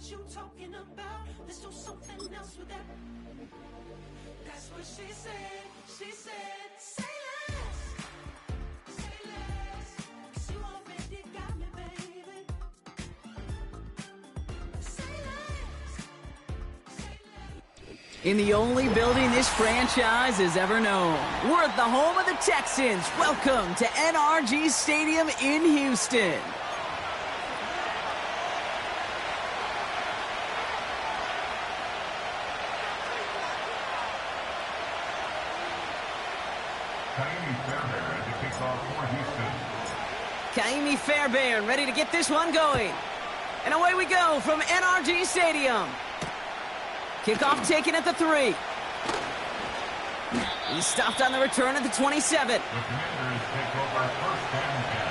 what you talking about. Let's do something else with that. That's what she said. She said, say less. Say less. 'Cause you already got me, baby. Say less. Say less. In the only building this franchise has ever known. We're at the home of the Texans. Welcome to NRG Stadium in Houston. Kaimi Fairbairn ready to get this one going. And away we go from NRG Stadium. Kickoff taken at the 3. He's stopped on the return at the 27. The Commanders take over first and 10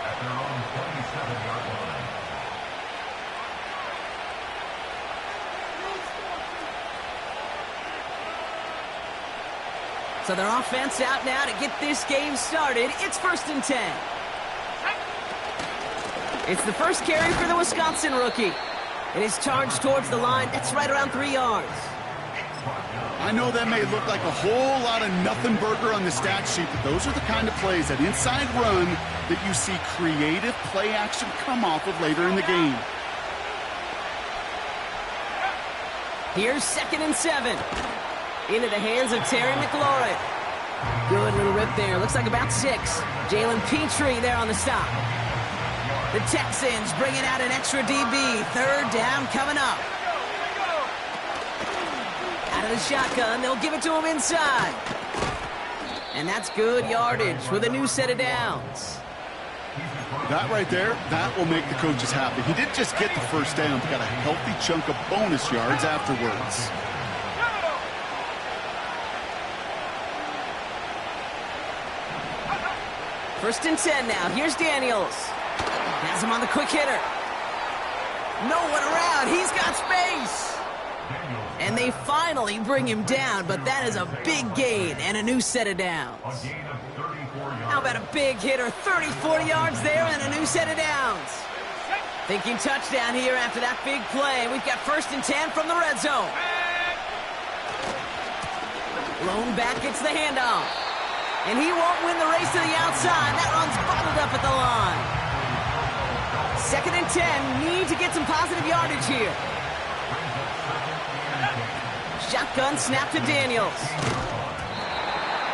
at their own 27-yard line. So their offense out now to get this game started. It's first and 10. It's the first carry for the Wisconsin rookie. It is charged towards the line. That's right around 3 yards. I know that may look like a whole lot of nothing burger on the stat sheet, but those are the kind of plays, that inside run, that you see creative play action come off of later in the game. Here's second and 7. Into the hands of Terry McLaurin. Good little rip there. Looks like about 6. Jalen Petrie there on the stop. The Texans bringing out an extra DB. Third down coming up. Out of the shotgun, they'll give it to him inside. And that's good yardage with a new set of downs. That right there, that will make the coaches happy. He didn't just get the first down, but got a healthy chunk of bonus yards afterwards. First and 10 now. Here's Daniels. Has him on the quick hitter. No one around. He's got space. And they finally bring him down, but that is a big gain and a new set of downs. A gain of 34 yards. How about a big hitter? 30, 40 yards there and a new set of downs. Thinking touchdown here after that big play. We've got first and 10 from the red zone. Lone back gets the handoff. And he won't win the race to the outside. That run's bottled up at the line. Second and 10. Need to get some positive yardage here. Shotgun snap to Daniels.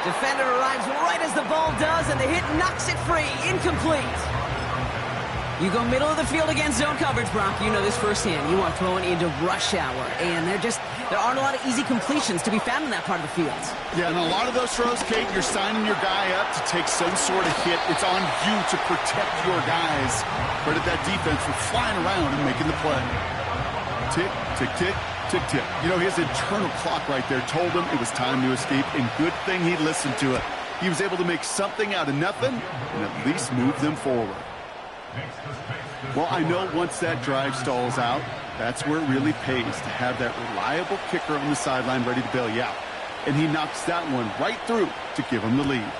Defender arrives right as the ball does, and the hit knocks it free. Incomplete. You go middle of the field against zone coverage, Brock. You know this firsthand. You are throwing into rush hour, and there aren't a lot of easy completions to be found in that part of the field. Yeah, and a lot of those throws, Kate, you're signing your guy up to take some sort of hit. It's on you to protect your guys. Credit that defense for flying around and making the play. Tick, tick, tick, tick, tick. You know, his internal clock right there told him it was time to escape, and good thing he listened to it. He was able to make something out of nothing and at least move them forward. Well, I know once that drive stalls out, that's where it really pays to have that reliable kicker on the sideline ready to bail you out. And he knocks that one right through to give him the lead.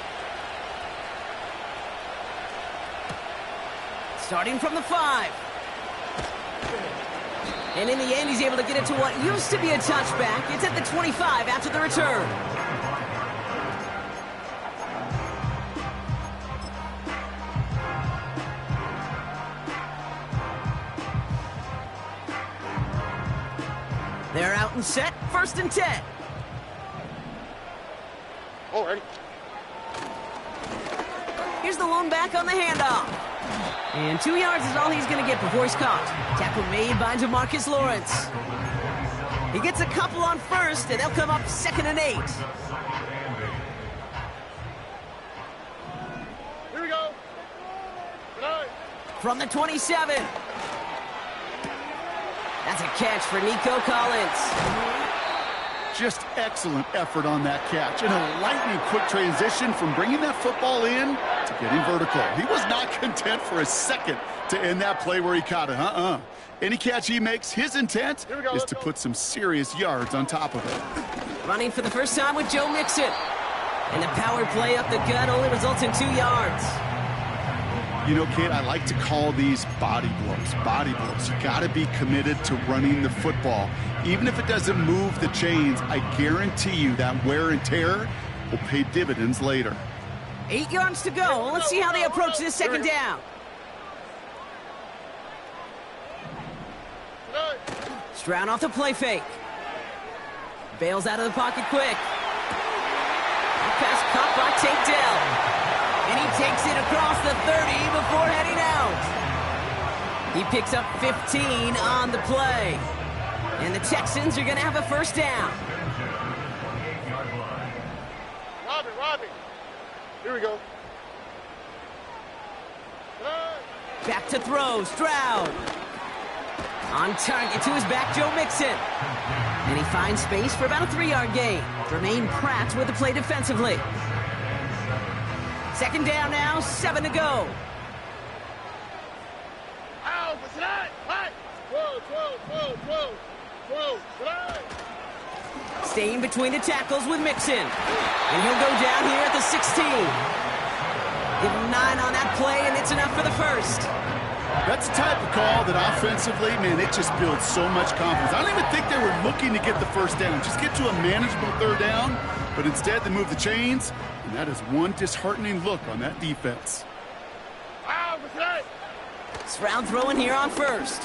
Starting from the 5. And in the end, he's able to get it to what used to be a touchback. It's at the 25 after the return. They're out and set. First and 10. Alrighty. Here's the lone back on the handoff. And 2 yards is all he's going to get before he's caught. Tackle made by DeMarcus Lawrence. He gets a couple on first, and they'll come up second and 8. Here we go. From the 27. That's a catch for Nico Collins. Just excellent effort on that catch. And a lightning quick transition from bringing that football in to getting vertical. He was not content for a second to end that play where he caught it. Any catch he makes, his intent is to put some serious yards on top of it. Running for the first time with Joe Mixon. And the power play up the gut only results in 2 yards. You know, Kate, I like to call these body blows. Body blows. You got to be committed to running the football. Even if it doesn't move the chains, I guarantee you that wear and tear will pay dividends later. 8 yards to go. Let's see how they approach this second down. Stroud off the play fake. Bails out of the pocket quick. Pass caught by Tate Dell. And he takes it across the 30 before heading out. He picks up 15 on the play. And the Texans are going to have a first down. Robbie. Here we go. Back to throw. Stroud. On target to his back, Joe Mixon. And he finds space for about a 3-yard gain. Jermaine Pratt with the play defensively. Second down now, 7 to go. Ow, what's that? What? Whoa. Staying between the tackles with Mixon. And he'll go down here at the 16. Give him 9 on that play, and it's enough for the first. That's the type of call that offensively, man, it just builds so much confidence. I don't even think they were looking to get the first down. Just get to a manageable third down, but instead they move the chains, and that is one disheartening look on that defense. Stroud throwing here on first.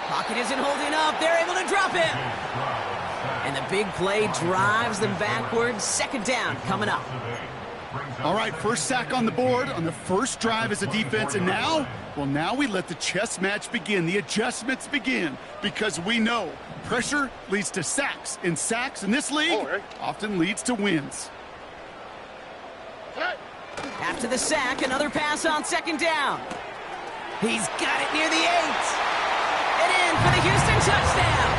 Pocket isn't holding up. They're able to drop him. And the big play drives them backwards. Second down coming up. All right, first sack on the board on the first drive as a defense, and now we let the chess match begin, the adjustments begin, because we know pressure leads to sacks, and sacks in this league often leads to wins. After the sack, another pass on second down. He's got it near the 8. And in for the Houston touchdown.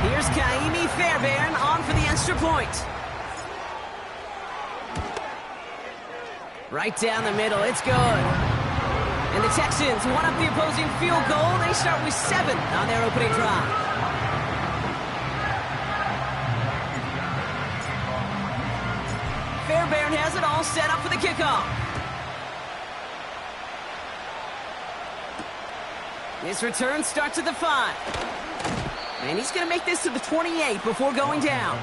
Here's Kaimi Fairbairn on for the extra point. Right down the middle, it's good. And the Texans one up the opposing field goal. They start with 7 on their opening drive. Fairbairn has it all set up for the kickoff. His return starts at the 5. And he's going to make this to the 28 before going down.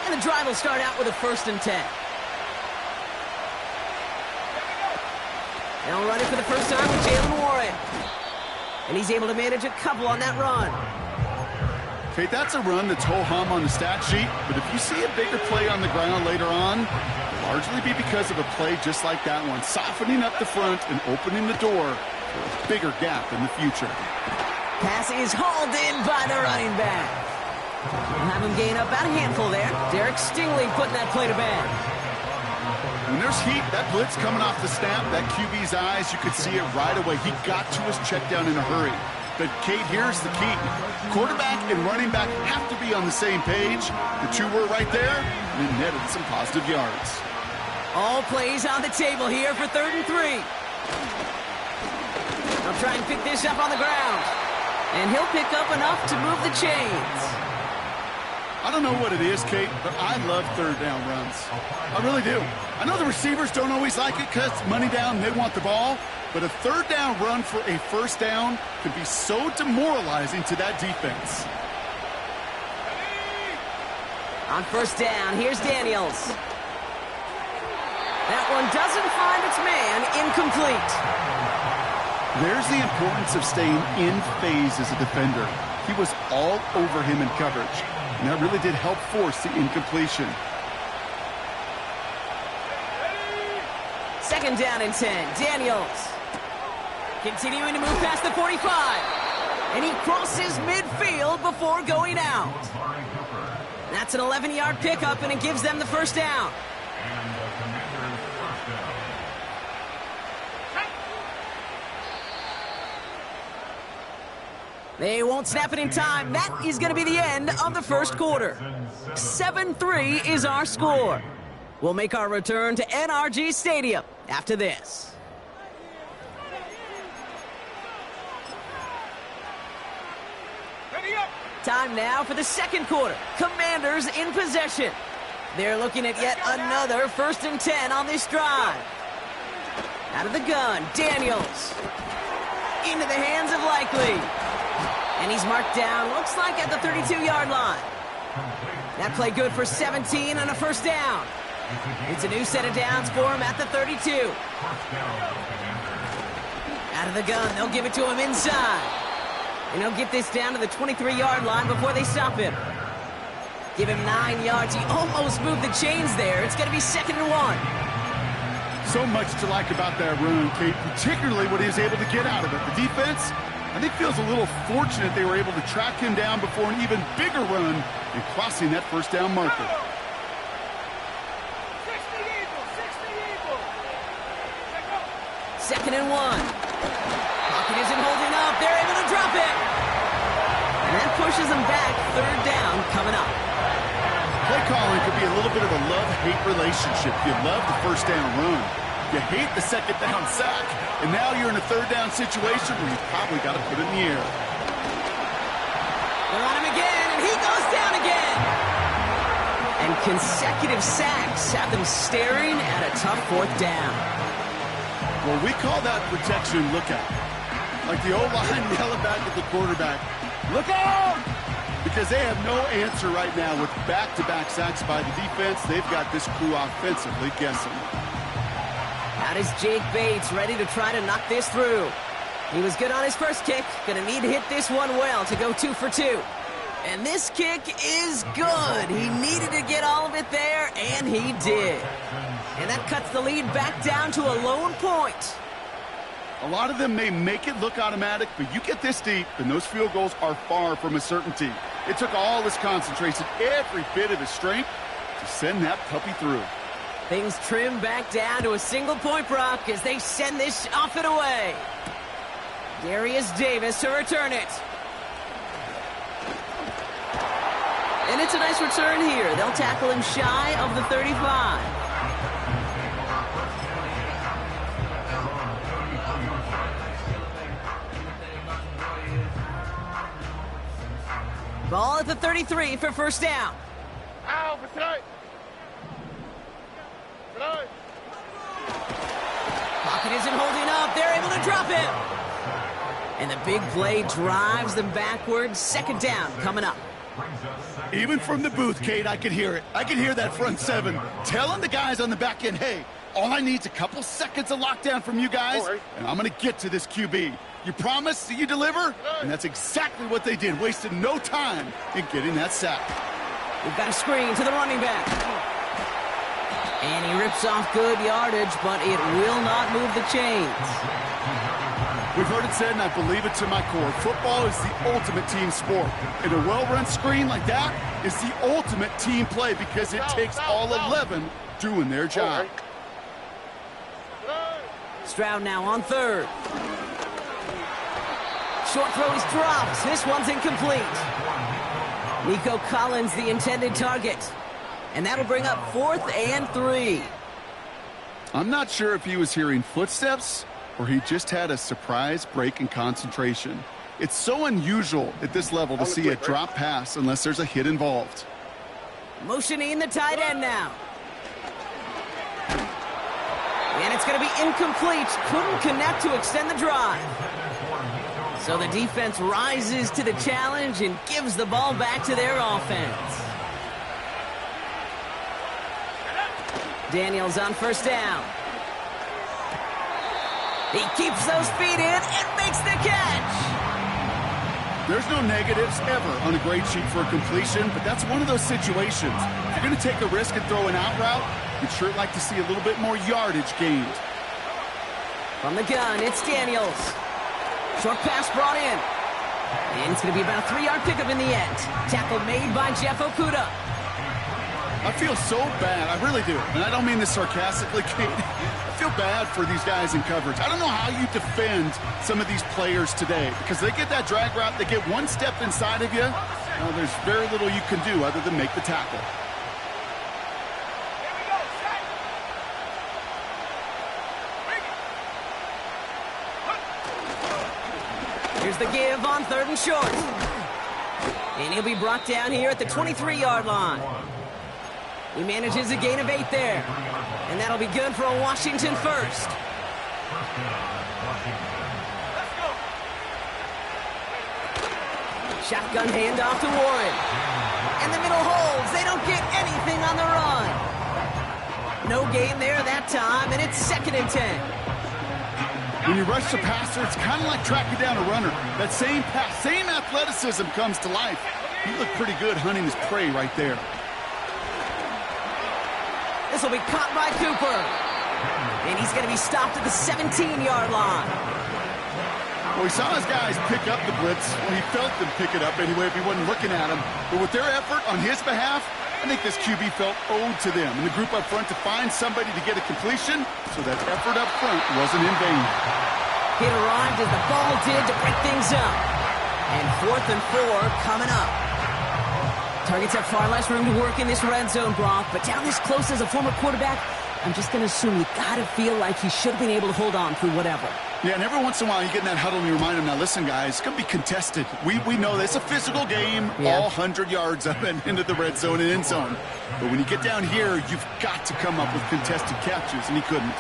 And the drive will start out with a 1st and 10. They'll run it for the first time with Jaylen Warren. And he's able to manage a couple on that run. Okay, that's a run that's ho-hum on the stat sheet, but if you see a bigger play on the ground later on, it'll largely be because of a play just like that one, softening up the front and opening the door for a bigger gap in the future. Pass is hauled in by the running back. We'll have him gain up about a handful there. Derek Stingley putting that play to bed. When there's heat, that blitz coming off the snap, that QB's eyes, you could see it right away. He got to his check down in a hurry. But, Kate, here's the key. Quarterback and running back have to be on the same page. The two were right there, and it netted some positive yards. All plays on the table here for 3rd and 3. They'll try and pick this up on the ground. And he'll pick up enough to move the chains. I don't know what it is, Kate, but I love 3rd down runs. I really do. I know the receivers don't always like it because money down, they want the ball. But a 3rd down run for a 1st down can be so demoralizing to that defense. On 1st down, here's Daniels. That one doesn't find its man, incomplete. There's the importance of staying in phase as a defender. He was all over him in coverage, and that really did help force the incompletion. 2nd down and 10, Daniels. Continuing to move past the 45. And he crosses midfield before going out. That's an 11-yard pickup, and it gives them the 1st down. They won't snap it in time. That is going to be the end of the 1st quarter. 7-3 is our score. We'll make our return to NRG Stadium after this. Time now for the second quarter. Commanders in possession. They're looking at yet another 1st and 10 on this drive. Out of the gun, Daniels. Into the hands of Likely. And he's marked down, looks like at the 32-yard line. That play good for 17 and a first down. It's a new set of downs for him at the 32. Out of the gun, they'll give it to him inside. And he'll get this down to the 23-yard line before they stop him. Give him 9 yards. He almost moved the chains there. It's going to be 2nd and 1. So much to like about that run, Kate, particularly what he was able to get out of it. The defense, I think, feels a little fortunate they were able to track him down before an even bigger run and crossing that first down marker. 2nd and 1. Pocket isn't holding up. They're able to drop it. And that pushes them back. 3rd down coming up. Play calling could be a little bit of a love-hate relationship. You love the first down run. You hate the 2nd down sack. And now you're in a 3rd down situation where you probably got to put it in the air. They're on him again, and he goes down again. And consecutive sacks have them staring at a tough 4th down. Well, we call that protection lookout. Like the O-line yelling back at the quarterback, look out! Because they have no answer right now with back-to-back sacks by the defense. They've got this crew offensively guessing. Out is Jake Bates, ready to try to knock this through. He was good on his first kick. Going to need to hit this one well to go 2 for 2. And this kick is good. He needed to get all of it there, and he did. And that cuts the lead back down to a lone point. A lot of them may make it look automatic, but you get this deep, and those field goals are far from a certainty. It took all his concentration, every bit of his strength, to send that puppy through. Things trim back down to a single point, Brock, as they send this off and away. Darius Davis to return it. And it's a nice return here. They'll tackle him shy of the 35. Ball at the 33 for first down. Ow, tonight. Pocket isn't holding up. They're able to drop it. And the big play drives them backwards. 2nd down coming up. Even from the booth, Kate, I could hear it. I could hear that front 7 telling the guys on the back end, hey, all I need is a couple seconds of lockdown from you guys, and I'm going to get to this QB. You promise that you deliver? And that's exactly what they did. Wasted no time in getting that sack. We've got a screen to the running back. And he rips off good yardage, but it will not move the chains. We've heard it said, and I believe it to my core, football is the ultimate team sport. And a well-run screen like that is the ultimate team play because it takes all 11 doing their job. Stroud now on 3rd. Short throw is dropped. This one's incomplete. Nico Collins, the intended target. And that'll bring up 4th and 3. I'm not sure if he was hearing footsteps or he just had a surprise break in concentration. It's so unusual at this level to see a drop pass unless there's a hit involved. Motioning the tight end now. And it's going to be incomplete. Couldn't connect to extend the drive. So the defense rises to the challenge and gives the ball back to their offense. Daniels on first down. He keeps those feet in and makes the catch. There's no negatives ever on a grade sheet for a completion, but that's one of those situations. If you're going to take a risk and throw an out route, you'd sure like to see a little bit more yardage gained. From the gun, it's Daniels. Short pass brought in. And it's going to be about a 3-yard pickup in the end. Tackle made by Jeff Okudah. I feel so bad. I really do. And I don't mean this sarcastically, Kate. I feel bad for these guys in coverage. I don't know how you defend some of these players today because they get that drag route, they get one step inside of you. There's very little you can do other than make the tackle. Here's the give on 3rd and short. And he'll be brought down here at the 23-yard line. He manages a gain of 8 there. And that'll be good for a Washington first. Shotgun handoff to Warren. And the middle holds. They don't get anything on the run. No gain there that time, and it's 2nd and 10. When you rush the passer, it's kind of like tracking down a runner. That same pass, same athleticism comes to life. He looked pretty good hunting his prey right there. This will be caught by Cooper. And he's going to be stopped at the 17-yard line. Well, he saw his guys pick up the blitz. Well, he felt them pick it up anyway if he wasn't looking at him. But with their effort on his behalf, I think this QB felt owed to them and the group up front to find somebody to get a completion, so that effort up front wasn't in vain. It arrived as the ball did to break things up. And 4th and 4 coming up. Targets have far less room to work in this red zone, Brock, but down this close as a former quarterback, I'm just going to assume you got to feel like he should have been able to hold on through whatever. Yeah, and every once in a while you get in that huddle and you remind him, now listen, guys, it's going to be contested. We know this. It's a physical game, all 100 yards up and into the red zone and end zone. But when you get down here, you've got to come up with contested catches, and he couldn't.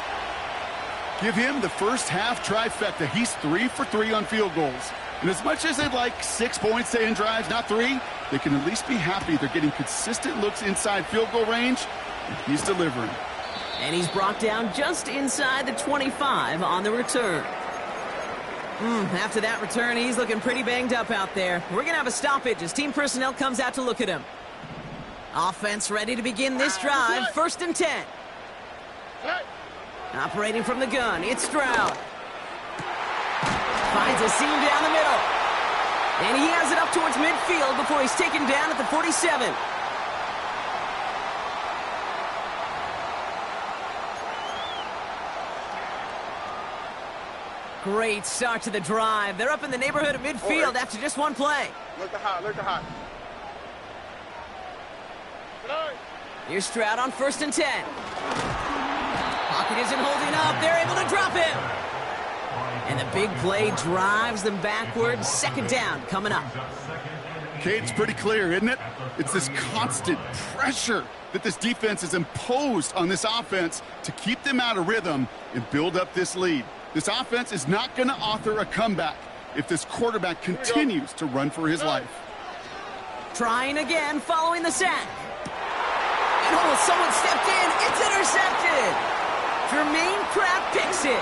Give him the first half trifecta. He's 3 for 3 on field goals. And as much as they'd like 6 points to end drives, not 3, they can at least be happy they're getting consistent looks inside field goal range, and he's delivering. And he's brought down just inside the 25 on the return. After that return, he's looking pretty banged up out there. We're going to have a stoppage as team personnel comes out to look at him. Offense ready to begin this drive. 1st and 10. Operating from the gun, it's Stroud. Finds a seam down the middle. And he has it up towards midfield before he's taken down at the 47. Great start to the drive. They're up in the neighborhood of midfield after just one play. Look the hot. Here's Stroud on 1st and 10. Pocket isn't holding up. They're able to drop him. And the big play drives them backwards. 2nd down coming up. Kate, it's pretty clear, isn't it? It's this constant pressure that this defense has imposed on this offense to keep them out of rhythm and build up this lead. This offense is not going to author a comeback if this quarterback continues to run for his life. Trying again following the sack. And someone stepped in. It's intercepted. Jermaine Pratt picks it.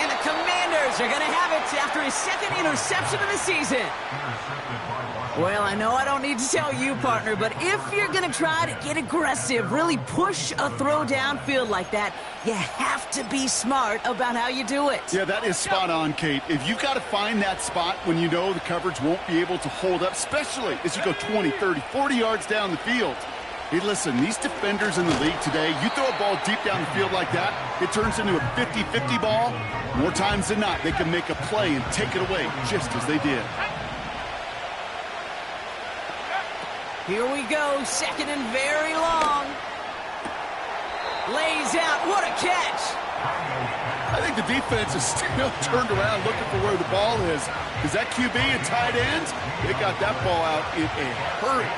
And the Commanders are going to have it after his 2nd interception of the season. Well, I know I don't need to tell you, partner, but if you're going to try to get aggressive, really push a throw downfield like that, you have to be smart about how you do it. Yeah, that is spot on, Kate. If you've got to find that spot when you know the coverage won't be able to hold up, especially as you go 20, 30, 40 yards down the field. Hey, listen, these defenders in the league today, you throw a ball deep down the field like that, it turns into a 50-50 ball. More times than not, they can make a play and take it away just as they did. Here we go, 2nd and very long. Lays out, what a catch! I think the defense is still turned around looking for where the ball is. Because that QB and tight ends, they got that ball out in a hurry.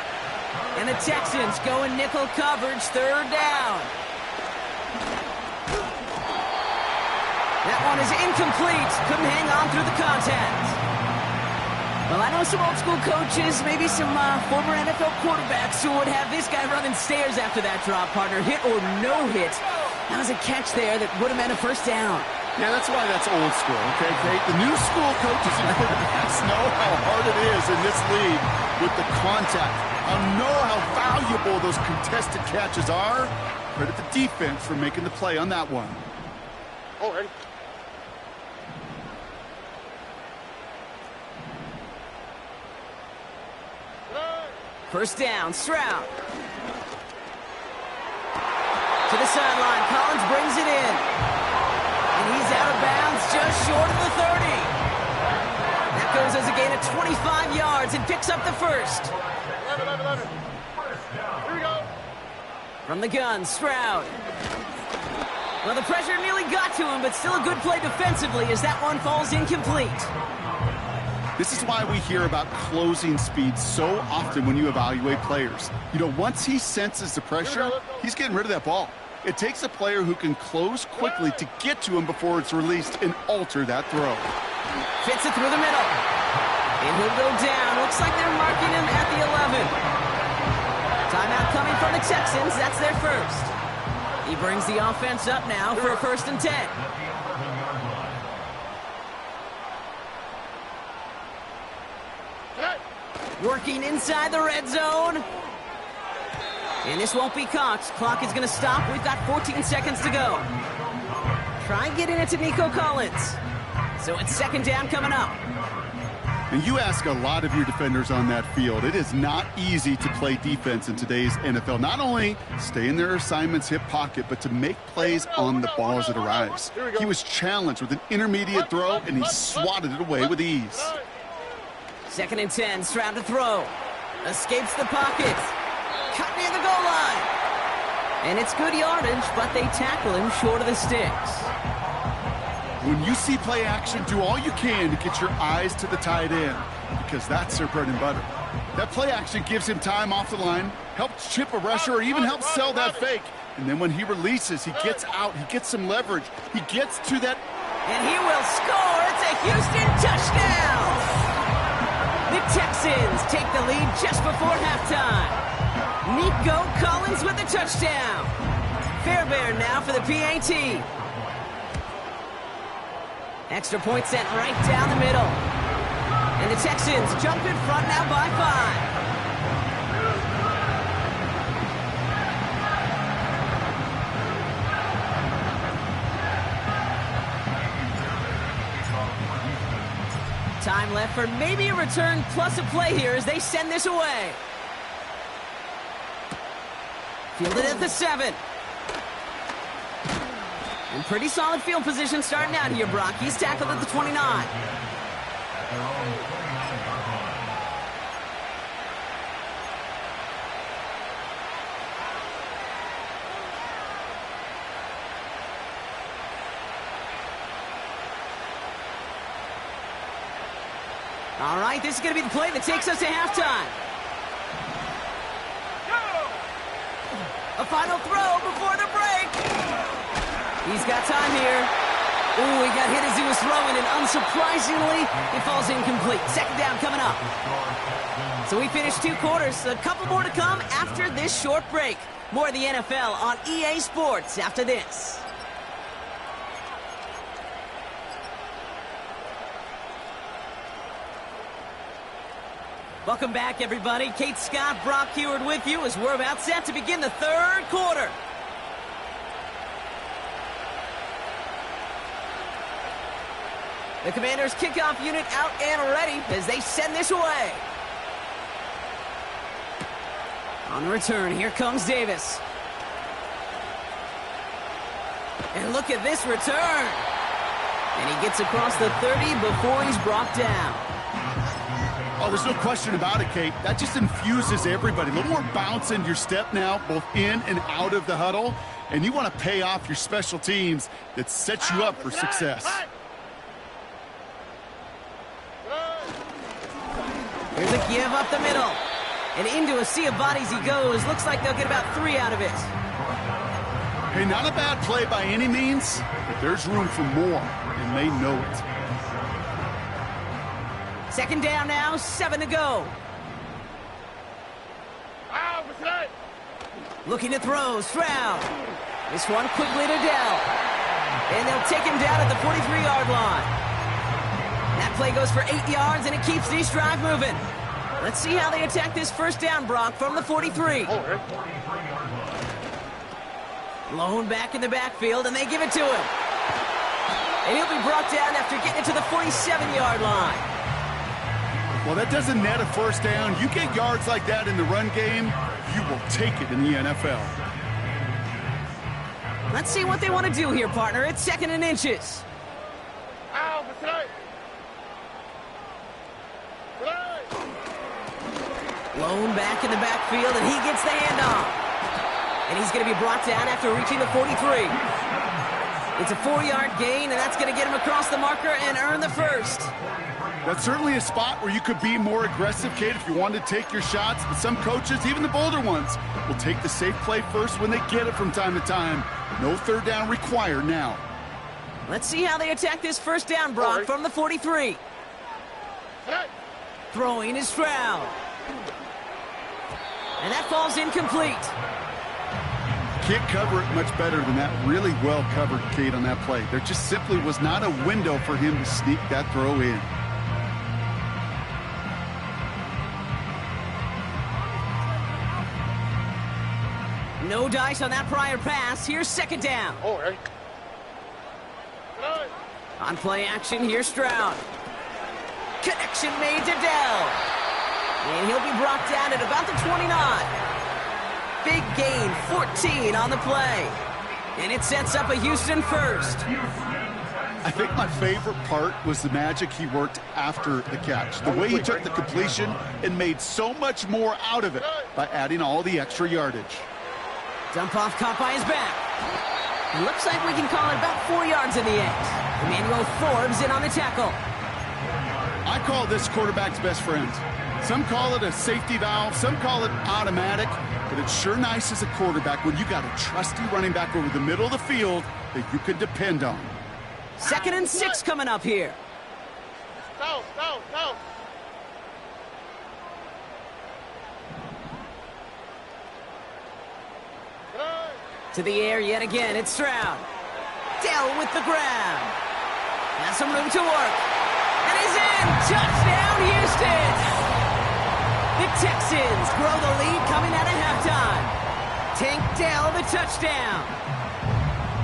And the Texans go in nickel coverage, 3rd down. That one is incomplete. Couldn't hang on through the contact. Well, I know some old school coaches, maybe some former NFL quarterbacks who would have this guy running stairs after that drop, partner. Hit or no hit. That was a catch there that would have meant a 1st down. Yeah, that's why that's old school, okay, Kate? The new school coaches and quarterbacks know how hard it is in this league with the contact. I know how valuable those contested catches are. Credit the defense for making the play on that one. Oh, ready. 1st down, Stroud. To the sideline, Collins brings it in. And he's out of bounds just short of the 30. That goes as a gain of 25 yards and picks up the 1st. 11. Here we go. From the gun, Stroud. Well, the pressure nearly got to him, but still a good play defensively as that one falls incomplete. This is why we hear about closing speed so often when you evaluate players. You know, once he senses the pressure, he's getting rid of that ball. It takes a player who can close quickly to get to him before it's released and alter that throw. Fits it through the middle. And he'll go down. Looks like they're marking him at the 11. Timeout coming from the Texans. That's their first. He brings the offense up now for a 1st and 10. Working inside the red zone. And this won't be caught. Clock is going to stop. We've got 14 seconds to go. Try getting it to Nico Collins. So it's 2nd down coming up. And you ask a lot of your defenders on that field. It is not easy to play defense in today's NFL. Not only stay in their assignment's hip pocket, but to make plays on the ball as it arrives. He was challenged with an intermediate throw, and he swatted it away with ease. 2nd and 10, Stroud to throw. Escapes the pocket. Cut near the goal line. And it's good yardage, but they tackle him short of the sticks. When you see play action, do all you can to get your eyes to the tight end, because that's their bread and butter. That play action gives him time off the line, helps chip a rusher, or even helps sell that fake. And then when he releases, he gets out, he gets some leverage, he gets to that. And he will score. It's a Houston touchdown. The Texans take the lead just before halftime. Nico Collins with the touchdown. Fairbairn now for the PAT. Extra point sent right down the middle. And the Texans jump in front now by 5. Time left for maybe a return plus a play here as they send this away. Fielded at the 7. And pretty solid field position starting out here, Brock. He's tackled at the 29. All right, this is going to be the play that takes us to halftime. A final throw before the break. He's got time here. Ooh, he got hit as he was throwing, and unsurprisingly, it falls incomplete. 2nd down coming up. So we finished 2 quarters. A couple more to come after this short break. More of the NFL on EA Sports after this. Welcome back, everybody. Kate Scott, Brock Huard with you as we're about set to begin the 3rd quarter. The Commanders' kickoff unit out and ready as they send this away. On the return, here comes Davis. And look at this return. And he gets across the 30 before he's brought down. Oh, there's no question about it, Kate. That just infuses everybody. A little more bounce in your step now, both in and out of the huddle. And you want to pay off your special teams that sets you up for success. Here's a give up the middle. And into a sea of bodies he goes. Looks like they'll get about 3 out of it. Hey, not a bad play by any means, but there's room for more, and they know it. 2nd down now, 7 to go. Looking to throw, Stroud. This one quickly to Dell. And they'll take him down at the 43-yard line. That play goes for 8 yards, and it keeps this drive moving. Let's see how they attack this 1st down, Brock, from the 43. Blown back in the backfield, and they give it to him. And he'll be brought down after getting it to the 47-yard line. Well, that doesn't net a 1st down. You get yards like that in the run game, you will take it in the NFL. Let's see what they want to do here, partner. It's 2nd and inches. Blown back in the backfield, and he gets the handoff. And he's going to be brought down after reaching the 43. It's a 4-yard gain, and that's going to get him across the marker and earn the first. That's certainly a spot where you could be more aggressive, Kate, if you wanted to take your shots. But some coaches, even the bolder ones, will take the safe play first when they get it from time to time. No third down required now. Let's see how they attack this first down, Brock, from the 43. Throwing is Stroud. And that falls incomplete. Can't cover it much better than that. Really well covered, Kate, on that play. There just simply was not a window for him to sneak that throw in. No dice on that prior pass. Here's second down. On play action, here's Stroud. Connection made to Dell. And he'll be brought down at about the 29. Big gain, 14 on the play. And it sets up a Houston first. I think my favorite part was the magic he worked after the catch. The way he took the completion and made so much more out of it by adding all the extra yardage. Dump off caught by his back. It looks like we can call it about 4 yards in the end. Emmanuel Forbes in on the tackle. I call this quarterback's best friend. Some call it a safety valve, some call it automatic, but it's sure nice as a quarterback when you got a trusty running back over the middle of the field that you can depend on. 2nd and 6 coming up here. Down. To the air yet again, it's Stroud. Dell with the grab. Has some room to work. And he's in! Touchdown, Houston! The Texans grow the lead coming out of halftime. Tank Dell the touchdown.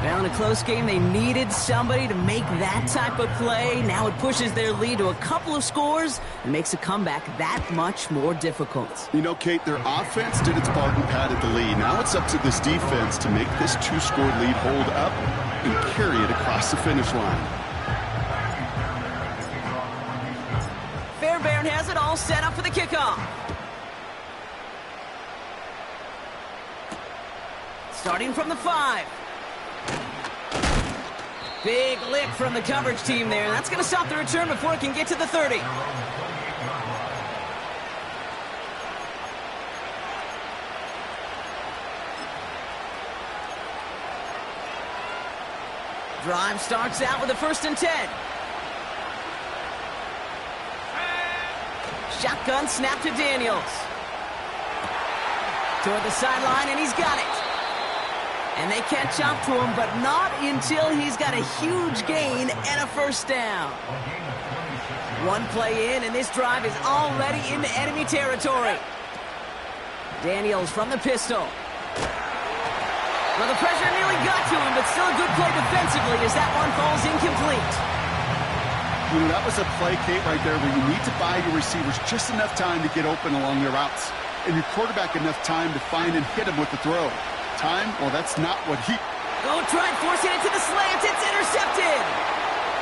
Well, in a close game, they needed somebody to make that type of play. Now it pushes their lead to a couple of scores and makes a comeback that much more difficult. You know, Kate, their offense did its part and padded the lead. Now it's up to this defense to make this 2-score lead hold up and carry it across the finish line. Fairbairn has it all set up for the kickoff. Starting from the 5. Big lick from the coverage team there. That's going to stop the return before it can get to the 30. Drive starts out with a 1st and 10. Shotgun snap to Daniels. Toward the sideline, and he's got it. And they catch up to him, but not until he's got a huge gain and a 1st down. One play in, and this drive is already into enemy territory. Daniels from the pistol. Well, the pressure nearly got to him, but still a good play defensively as that one falls incomplete. You know, that was a play, Kate, right there where you need to buy your receivers just enough time to get open along their routes, and your quarterback enough time to find and hit him with the throw. Time? Well, that's not what he... Oh, tried forcing it to the slant. It's intercepted.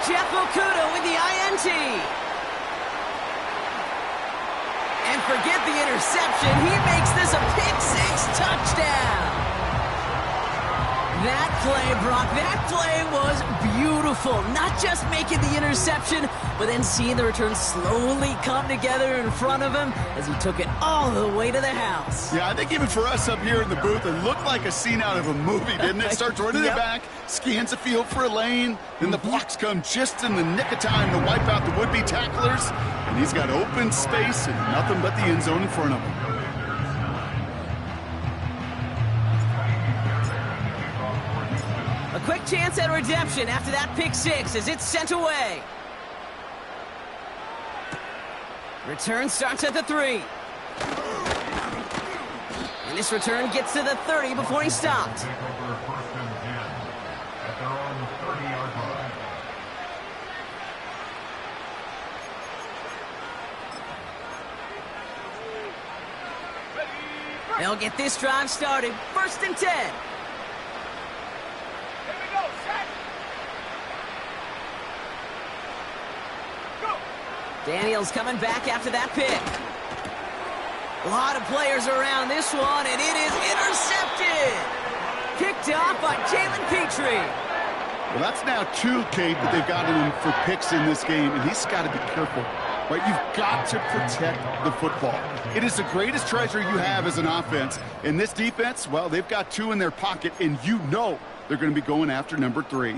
Jeff Okudah with the INT. And forget the interception. He makes this a pick-6 touchdown. That play, Brock, that play was beautiful. Not just making the interception, but then seeing the return slowly come together in front of him as he took it all the way to the house. Yeah, I think even for us up here in the booth, it looked like a scene out of a movie, didn't it? Starts running it back, scans the field for a lane, then the blocks come just in the nick of time to wipe out the would-be tacklers, and he's got open space and nothing but the end zone in front of him. A quick chance at redemption after that pick-6 as it's sent away. Return starts at the 3. And this return gets to the 30 before he stopped. They'll get this drive started. 1st and 10. Daniels coming back after that pick. A lot of players around this one, and it is intercepted. Picked off by Jalen Petrie. Well, that's now 2, Kate, that they've gotten him for picks in this game, and he's got to be careful. Right? You've got to protect the football. It is the greatest treasure you have as an offense. And this defense, well, they've got 2 in their pocket, and you know they're going to be going after number 3.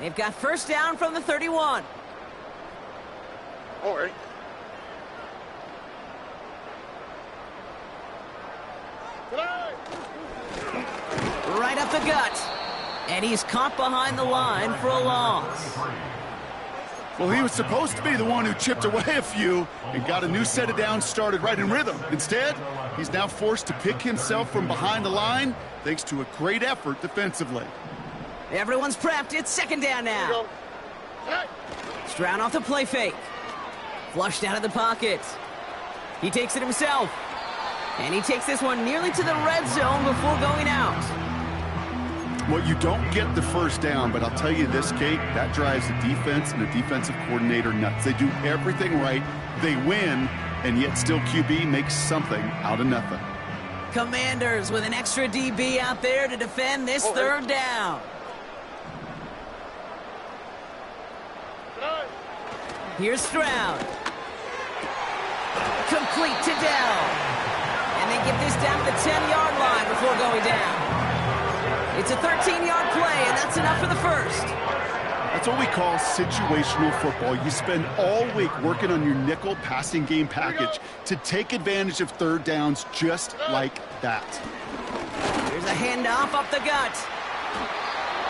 They've got first down from the 31. All right. Right up the gut. And he's caught behind the line for a loss. Well, he was supposed to be the one who chipped away a few and got a new set of downs started right in rhythm. Instead, he's now forced to pick himself from behind the line thanks to a great effort defensively. Everyone's prepped. It's second down now. Stroud off the play fake. Flushed out of the pocket. He takes it himself. And he takes this one nearly to the red zone before going out. Well, you don't get the first down, but I'll tell you this, Kate, that drives the defense and the defensive coordinator nuts. They do everything right. They win, and yet still QB makes something out of nothing. Commanders with an extra DB out there to defend this third down. Here's Stroud. Complete to Dell. And they get this down to the 10-yard line before going down. It's a 13-yard play, and that's enough for the first. That's what we call situational football. You spend all week working on your nickel passing game package to take advantage of third downs just like that. Here's a handoff up the gut.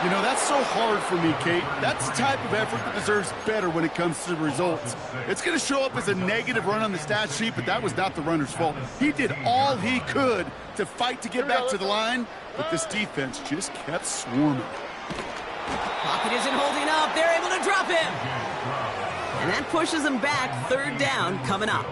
You know, that's so hard for me, Kate. That's the type of effort that deserves better when it comes to the results. It's going to show up as a negative run on the stat sheet, but that was not the runner's fault. He did all he could to fight to get back to the line, but this defense just kept swarming. Pocket isn't holding up. They're able to drop him. And that pushes them back. Third down coming up.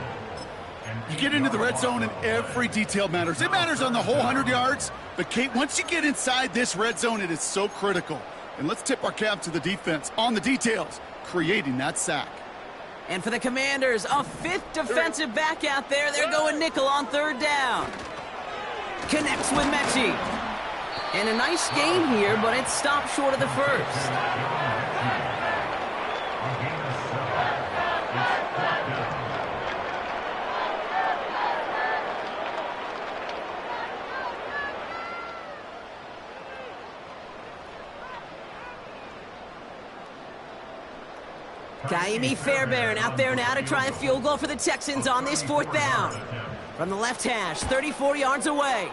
You get into the red zone and every detail matters. It matters on the whole 100 yards. But, Kate, once you get inside this red zone, it is so critical. And let's tip our cap to the defense on the details, creating that sack. And for the Commanders, a fifth defensive back out there. They're going nickel on third down. Connects with Mechie. And a nice game here, but it stopped short of the first. Kaimi Fairbairn out there now to try a field goal for the Texans on this fourth down. From the left hash, 34 yards away.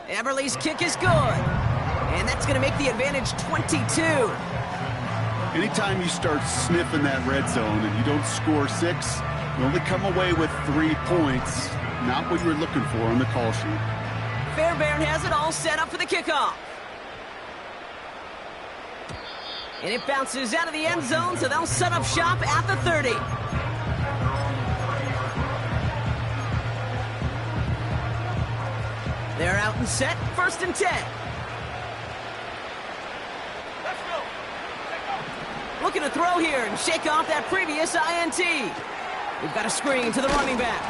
Everly's kick is good. And that's going to make the advantage 22. Anytime you start sniffing that red zone and you don't score 6, you only come away with 3 points. Not what you were looking for on the call sheet. Fairbairn has it all set up for the kickoff. And it bounces out of the end zone, so they'll set up shop at the 30. They're out and set, first and 10. Looking to throw here and shake off that previous INT. We've got a screen to the running back.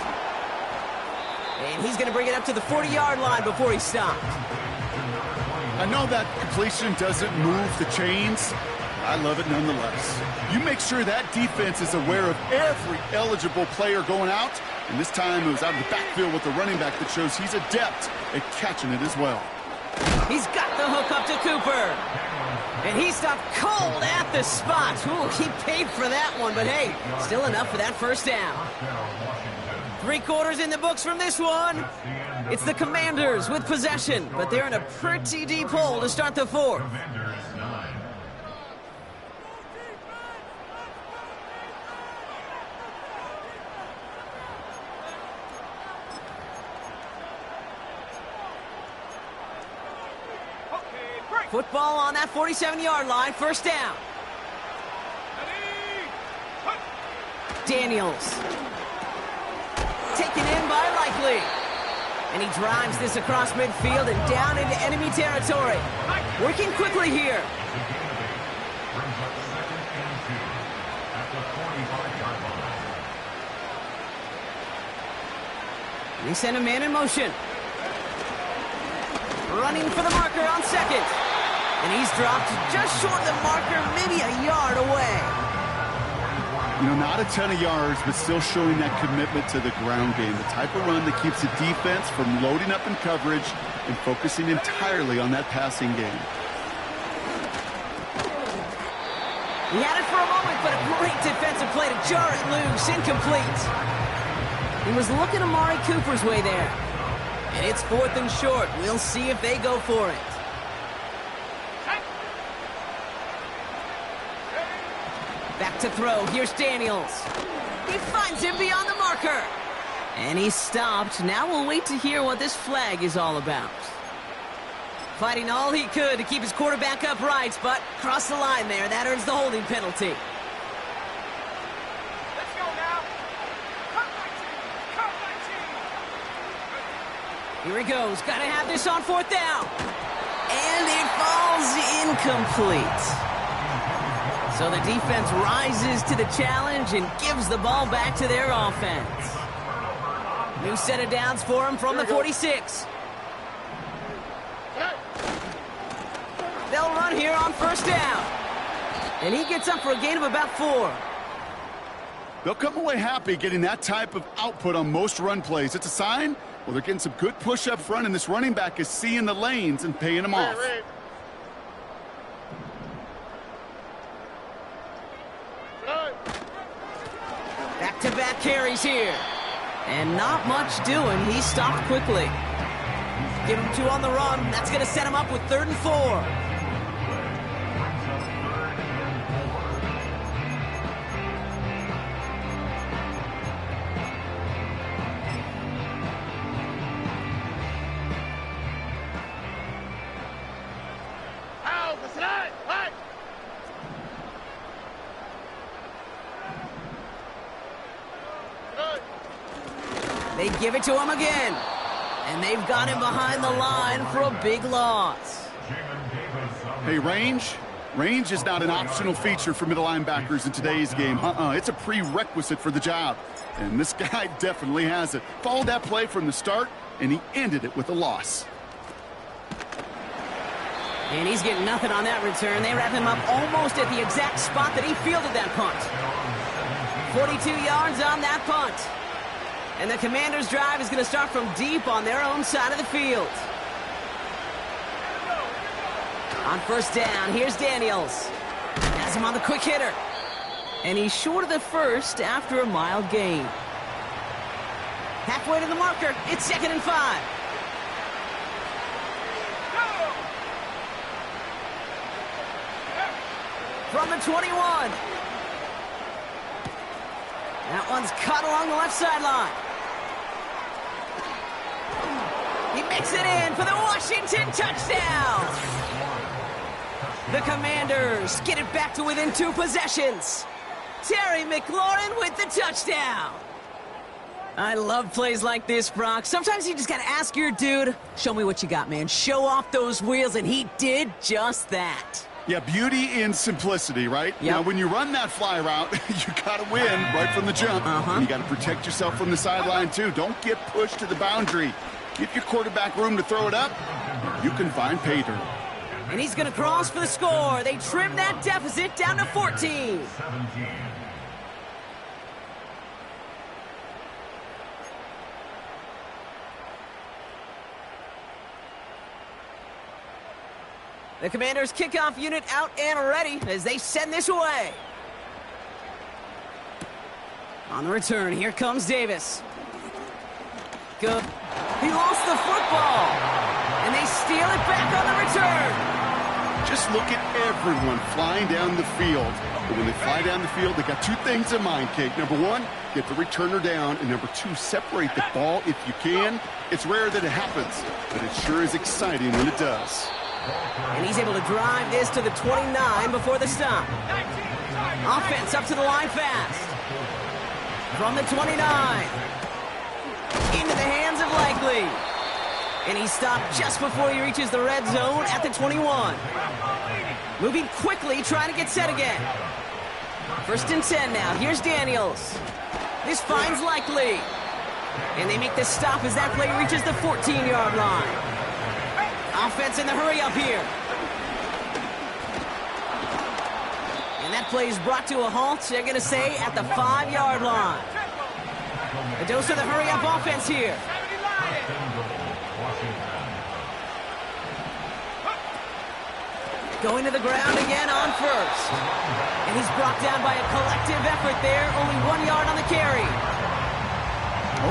And he's going to bring it up to the 40-yard line before he stopped. I know that completion doesn't move the chains. I love it nonetheless. You make sure that defense is aware of every eligible player going out, and this time it was out of the backfield with the running back that shows he's adept at catching it as well. He's got the hook up to Cooper. And he stopped cold at the spot. Ooh, he paid for that one, but hey, still enough for that first down. 3 quarters in the books from this one. It's the Commanders with possession, but they're in a pretty deep hole to start the fourth. Football on that 47-yard line, first down. Daniels. Taken in by Likely. And he drives this across midfield and down into enemy territory. Working quickly here. They send a man in motion. running for the marker on second. And he's dropped just short of the marker, maybe a yard away. You know, not a ton of yards, but still showing that commitment to the ground game. The type of run that keeps the defense from loading up in coverage and focusing entirely on that passing game. He had it for a moment, but a great defensive play to jar it loose. Incomplete. He was looking Amari Cooper's way there. And it's 4th and short. We'll see if they go for it. Back to throw. Here's Daniels. He finds him beyond the marker. And he's stopped. Now we'll wait to hear what this flag is all about. Fighting all he could to keep his quarterback upright, but crossed the line there. That earns the holding penalty. Let's go now. Cut my team. Cut my team. Here he goes. Got to have this on 4th down. And it falls incomplete. So the defense rises to the challenge and gives the ball back to their offense. New set of downs for him from the 46. They'll run here on 1st down. And he gets up for a gain of about 4. They'll come away happy getting that type of output on most run plays. It's a sign, well, they're getting some good push up front, and this running back is seeing the lanes and paying them off. Back-to-back carries here. And not much doing. He stopped quickly. Give him 2 on the run. That's going to set him up with 3rd and 4. They give it to him again. And they've got him behind the line for a big loss. Hey, range is not an optional feature for middle linebackers in today's game. It's a prerequisite for the job. And this guy definitely has it. Followed that play from the start, and he ended it with a loss. And he's getting nothing on that return. They wrap him up almost at the exact spot that he fielded that punt. 42 yards on that punt. And the Commanders' drive is going to start from deep on their own side of the field. On 1st down, here's Daniels. Has him on the quick hitter. And he's short of the first after a mild gain. Halfway to the marker, it's 2nd and 5. From the 21. That one's cut along the left sideline. He makes it in for the Washington touchdown. The Commanders get it back to within 2 possessions. Terry McLaurin with the touchdown. I love plays like this, Brock. Sometimes you just got to ask your dude, show me what you got, man. Show off those wheels, and he did just that. Yeah, beauty in simplicity, right? Yep. Now, when you run that fly route, you got to win right from the jump. And you got to protect yourself from the sideline, too. Don't get pushed to the boundary. Give your quarterback room to throw it up. You can find pay dirt. And he's going to cross for the score. They trim that deficit down to 14. The Commanders' kickoff unit out and ready as they send this away. On the return, here comes Davis. Good. He lost the football. And they steal it back on the return. Just look at everyone flying down the field. But when they fly down the field, they got 2 things in mind, Kate. Number 1, get the returner down. And number 2, separate the ball if you can. It's rare that it happens, but it sure is exciting when it does. And he's able to drive this to the 29 before the stop. Offense up to the line fast. From the 29. Into the hands of Likely. And he stopped just before he reaches the red zone at the 21. Moving quickly, trying to get set again. 1st and 10 now. Here's Daniels. This finds Likely. And they make the stop as that play reaches the 14-yard line. Offense in the hurry-up here. And that play is brought to a halt, they're going to say, at the 5-yard line. A dose of the hurry-up offense here. Going to the ground again on first. And he's brought down by a collective effort there. Only 1 yard on the carry.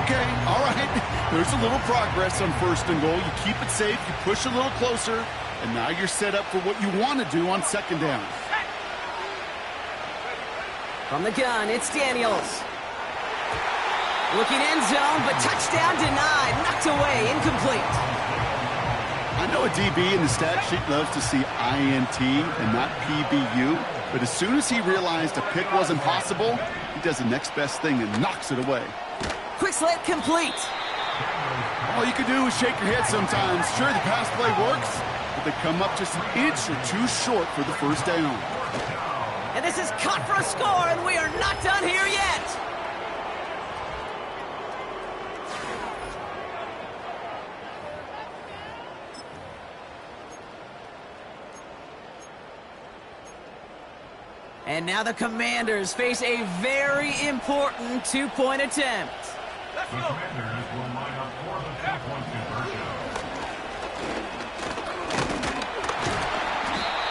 Okay, all right. There's a little progress on first and goal. You keep it safe, you push a little closer, and now you're set up for what you want to do on second down. From the gun, it's Daniels. Looking end zone, but touchdown denied. Knocked away, incomplete. I know a DB in the stat sheet loves to see INT and not PBU, but as soon as he realized a pick wasn't possible, he does the next best thing and knocks it away. Quick slant complete. All you can do is shake your head sometimes. Sure, the pass play works, but they come up just an inch or two short for the first down. And this is cut for a score, and we are not done here yet. And now the Commanders face a very important two-point attempt. The Commanders will line up for the two-point conversion.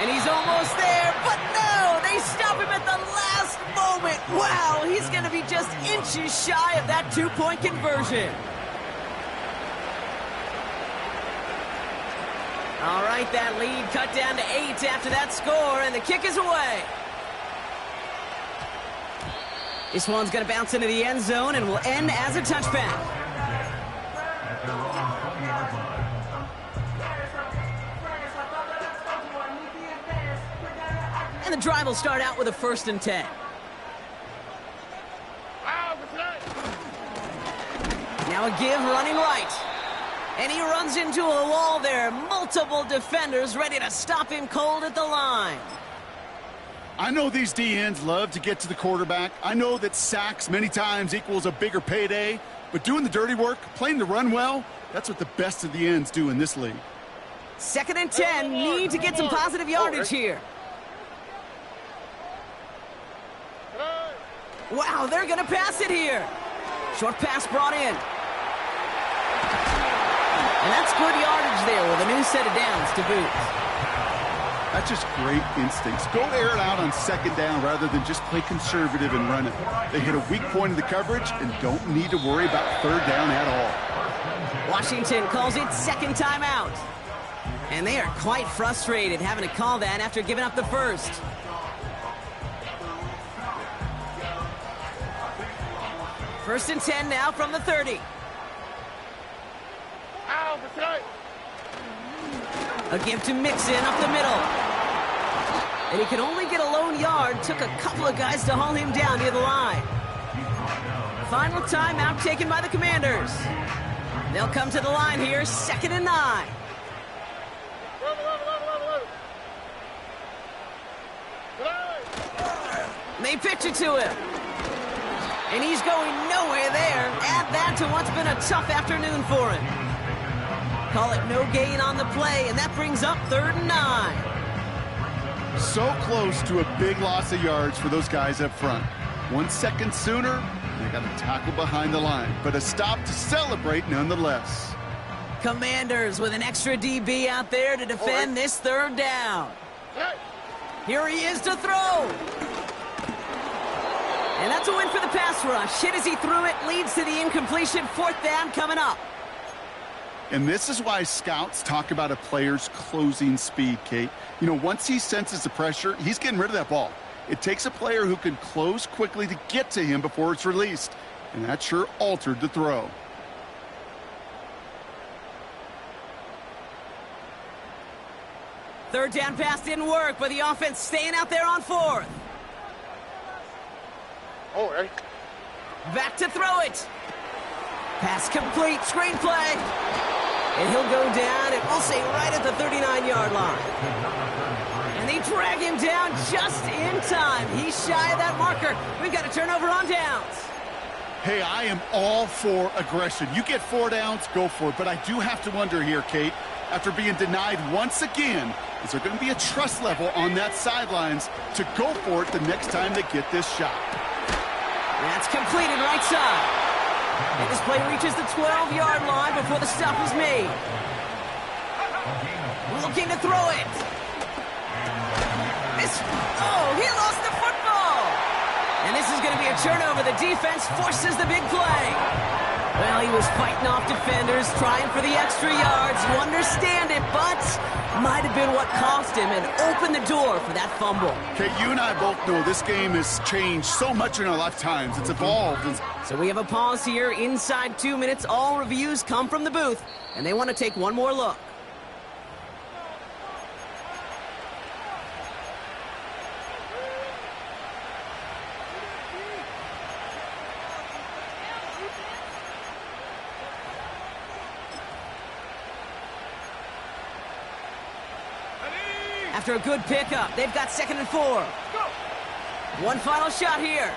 And he's almost there, but no! They stop him at the last moment. Wow, he's going to be just inches shy of that two-point conversion. All right, that lead cut down to 8 after that score, and the kick is away. This one's going to bounce into the end zone and will end as a touchback. At their own 20-yard line. And the drive will start out with a 1st and 10. Now a give running right. And he runs into a wall there. Multiple defenders ready to stop him cold at the line. I know these D-ends love to get to the quarterback. I know that sacks many times equals a bigger payday. But doing the dirty work, playing the run well, that's what the best of the ends do in this league. 2nd and 10. Need to get some positive yardage here. Wow, they're going to pass it here. Short pass brought in. And that's good yardage there with a new set of downs to boot. That's just great instincts. Go air it out on second down rather than just play conservative and run it. They hit a weak point in the coverage and don't need to worry about third down at all. Washington calls it second timeout. And they are quite frustrated having to call that after giving up the first. First and 10 now from the 30. A give to Mixon up the middle. And he could only get a lone yard. Took a couple of guys to haul him down near the line. Final timeout taken by the Commanders. They'll come to the line here, 2nd and 9. They pitch it to him. And he's going nowhere there. Add that to what's been a tough afternoon for him. Call it no gain on the play, and that brings up 3rd and 9. So close to a big loss of yards for those guys up front. 1 second sooner, they got a tackle behind the line, but a stop to celebrate nonetheless. Commanders with an extra DB out there to defend this 3rd down. Here he is to throw. And that's a win for the pass rush. Hit as he threw it, leads to the incompletion. 4th down coming up. And this is why scouts talk about a player's closing speed, Kate. You know, once he senses the pressure, he's getting rid of that ball. It takes a player who can close quickly to get to him before it's released. And that sure altered the throw. Third down pass didn't work, but the offense staying out there on 4th. Back to throw it. Pass complete, screenplay. And he'll go down, and we'll say right at the 39-yard line. And they drag him down just in time. He's shy of that marker. We've got a turnover on downs. Hey, I am all for aggression. You get 4 downs, go for it. But I do have to wonder here, Kate, after being denied once again. Is there going to be a trust level on that sidelines to go for it the next time they get this shot? That's completed right side. And this play reaches the 12-yard line before the stop is made. Looking to throw it. He lost the football. And this is going to be a turnover. The defense forces the big play. Well, he was fighting off defenders, trying for the extra yards. You understand it, but might have been what cost him and opened the door for that fumble. Okay, you and I both know this game has changed so much in our lifetimes. It's evolved. So we have a pause here. Inside 2 minutes, all reviews come from the booth, and they want to take one more look. After a good pickup, they've got 2nd and 4. One final shot here.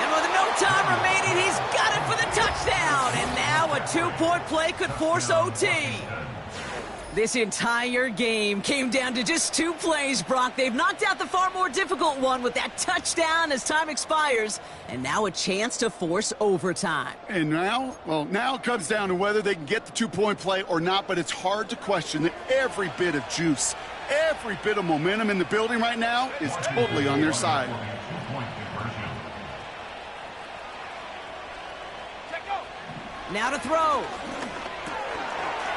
And with no time remaining, he's got it for the touchdown. And now a 2-point play could force OT. This entire game came down to just 2 plays, Brock. They've knocked out the far more difficult one with that touchdown as time expires. And now a chance to force overtime. And now it comes down to whether they can get the 2-point play or not, but it's hard to question that every bit of juice, every bit of momentum in the building right now is totally on their side. Now to throw.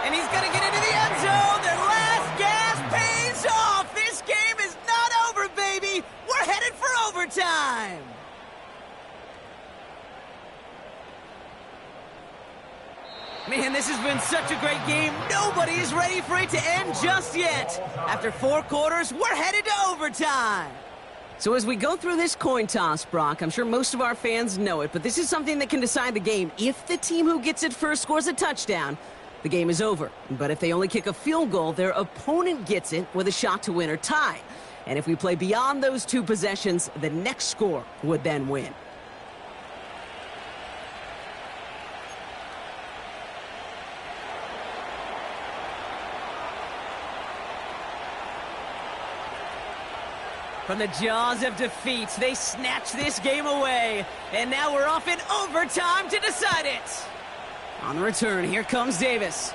And he's going to get into the end zone. Their last gasp pays off. This game is not over, baby. We're headed for overtime. Man, this has been such a great game. Nobody is ready for it to end just yet. After 4 quarters, we're headed to overtime. So as we go through this coin toss, Brock, I'm sure most of our fans know it, but this is something that can decide the game. If the team who gets it first scores a touchdown, the game is over. But if they only kick a field goal, their opponent gets it with a shot to win or tie. And if we play beyond those 2 possessions, the next score would then win. From the jaws of defeat, they snatch this game away. And now we're off in overtime to decide it. On the return, here comes Davis.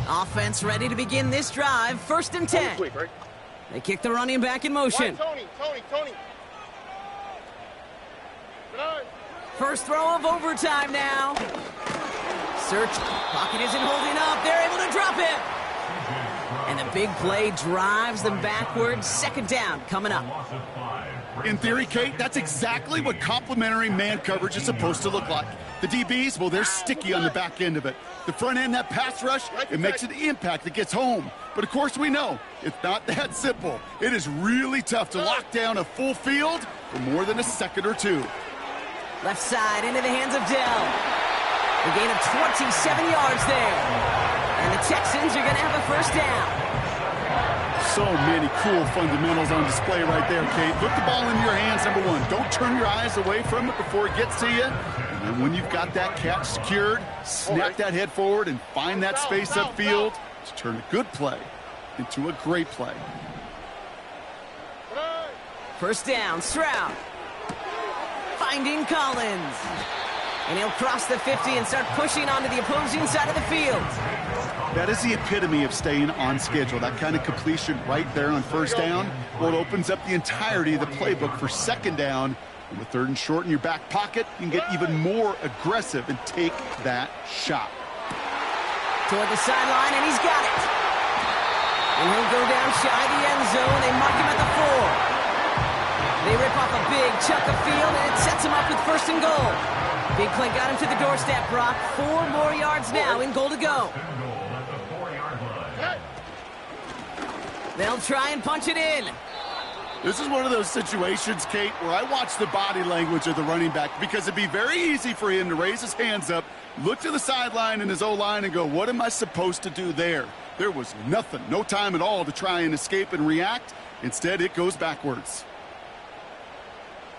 Offense ready to begin this drive. 1st and 10. They kick the running back in motion. Tony. First throw of overtime now. Search. Pocket isn't holding up. They're able to drop it. And the big play drives them backwards. 2nd down coming up. In theory, Kate, that's exactly what complementary man coverage is supposed to look like. The DBs, well, they're sticky on the back end of it. The front end, that pass rush, it makes an impact that gets home. But, of course, we know it's not that simple. It is really tough to lock down a full field for more than a second or 2. Left side into the hands of Dell. A gain of 27 yards there. And the Texans are going to have a 1st down. So many cool fundamentals on display right there, Kate. Put the ball in your hands, number 1. Don't turn your eyes away from it before it gets to you. And then when you've got that catch secured, snap that head forward and find that space upfield to turn a good play into a great play. 1st down, Stroud. Finding Collins. And he'll cross the 50 and start pushing onto the opposing side of the field. That is the epitome of staying on schedule. That kind of completion right there on 1st down. Well, it opens up the entirety of the playbook for 2nd down. And with 3rd and short in your back pocket, you can get even more aggressive and take that shot. Toward the sideline, and he's got it. And he'll go down shy of the end zone. They mark him at the 4. They rip off a big chunk of field, and it sets him up with 1st and goal. Big play got him to the doorstep, Brock. 4 more yards now in goal to go. They'll try and punch it in. This is one of those situations, Kate, where I watch the body language of the running back because it'd be very easy for him to raise his hands up, look to the sideline in his O-line and go, what am I supposed to do there? There was nothing, no time at all to try and escape and react. Instead, it goes backwards.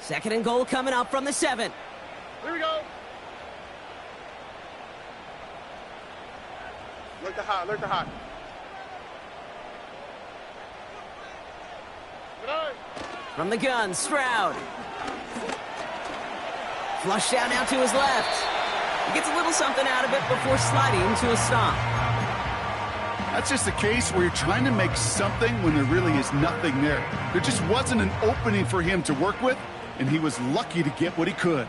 2nd and goal coming up from the 7. Here we go. Look the hot, look the hot. From the gun, Stroud. Flushed out now to his left. He gets a little something out of it before sliding to a stop. That's just a case where you're trying to make something when there really is nothing there. There just wasn't an opening for him to work with, and he was lucky to get what he could.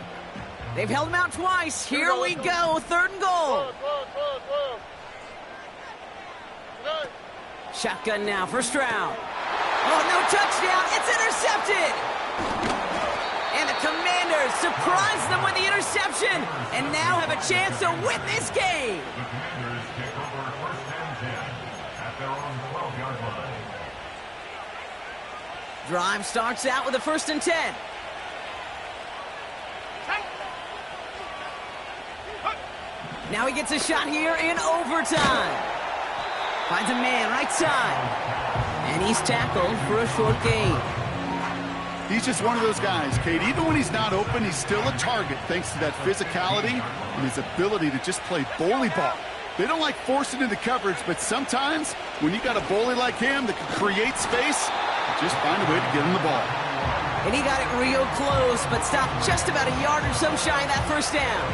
They've held him out twice. Here we go, 3rd and goal. Shotgun now for Stroud. Oh, no touchdown. It's intercepted. And the Commanders surprise them with the interception and now have a chance to win this game. The Commanders take over 1st and 10 at their own 12-yard line. Drive starts out with a 1st and 10. Now he gets a shot here in overtime. Finds a man right side. And he's tackled for a short gain. He's just one of those guys, Kate. Even when he's not open, he's still a target thanks to that physicality and his ability to just play bully ball. They don't like forcing into coverage, but sometimes when you got a bully like him that can create space, just find a way to get him the ball. And he got it real close, but stopped just about a yard or so shy of that 1st down.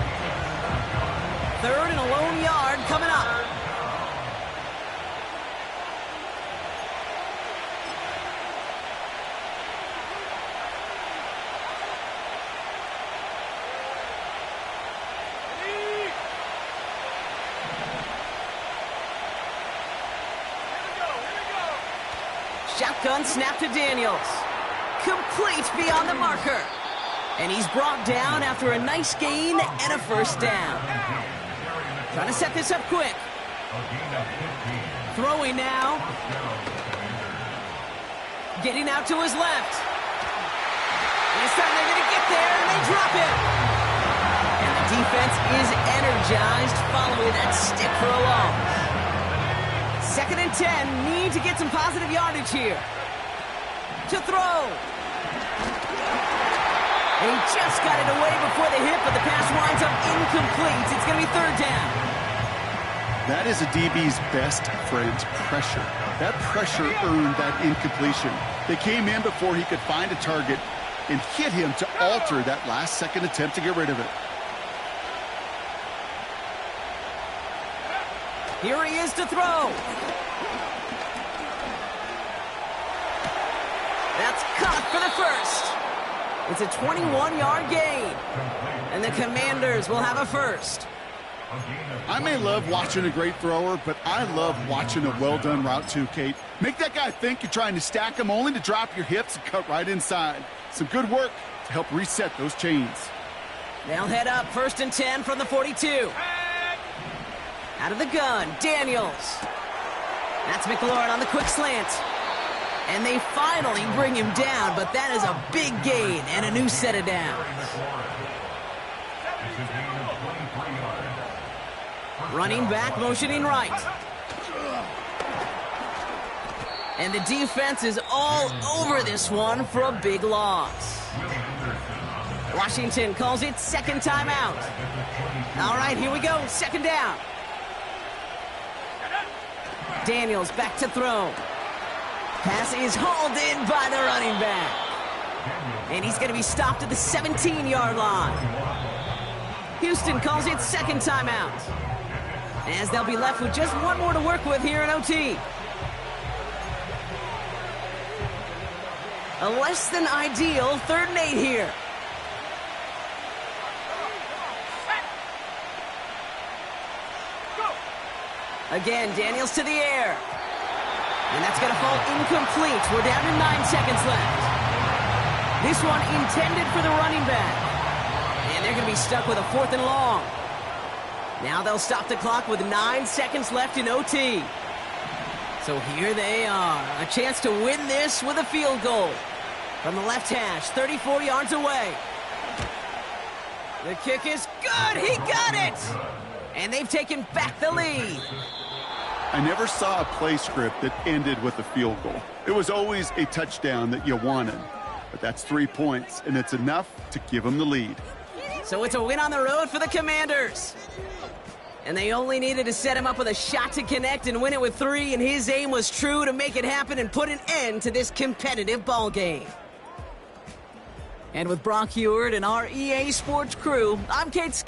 3rd and a lone yard coming up. Shotgun snap to Daniels. Complete beyond the marker. And he's brought down after a nice gain and a 1st down. Trying to set this up quick. Throwing now. Getting out to his left. And this time they're going to get there and they drop him. And the defense is energized following that stick for a loss. 2nd and 10, need to get some positive yardage here. To throw. And he just got it away before the hit, but the pass winds up incomplete. It's going to be 3rd down. That is a DB's best friend, pressure. That pressure earned that incompletion. They came in before he could find a target and hit him to alter that last-second attempt to get rid of it. Here he is to throw. That's caught for the 1st. It's a 21-yard gain. And the Commanders will have a 1st. I may love watching a great thrower, but I love watching a well-done route too, Kate. Make that guy think you're trying to stack him only to drop your hips and cut right inside. Some good work to help reset those chains. They'll head up 1st and 10 from the 42. Out of the gun, Daniels. That's McLaurin on the quick slant. And they finally bring him down, but that is a big gain and a new set of downs. Running back, motioning right. And the defense is all over this one for a big loss. Washington calls it 2nd timeout. All right, here we go, 2nd down. Daniels back to throw. Pass is hauled in by the running back. And he's going to be stopped at the 17-yard line. Houston calls it 2nd timeout. As they'll be left with just one more to work with here in OT. A less than ideal 3rd and 8 here. Again, Daniels to the air. And that's going to fall incomplete. We're down to 9 seconds left. This one intended for the running back. And they're going to be stuck with a 4th and long. Now they'll stop the clock with 9 seconds left in OT. So here they are. A chance to win this with a field goal. From the left hash, 34 yards away. The kick is good. He got it. And they've taken back the lead. I never saw a play script that ended with a field goal. It was always a touchdown that you wanted. But that's 3 points, and it's enough to give them the lead. So it's a win on the road for the Commanders. And they only needed to set him up with a shot to connect and win it with 3, and his aim was true to make it happen and put an end to this competitive ball game. And with Brock Heward and our EA Sports crew, I'm Kate Scott.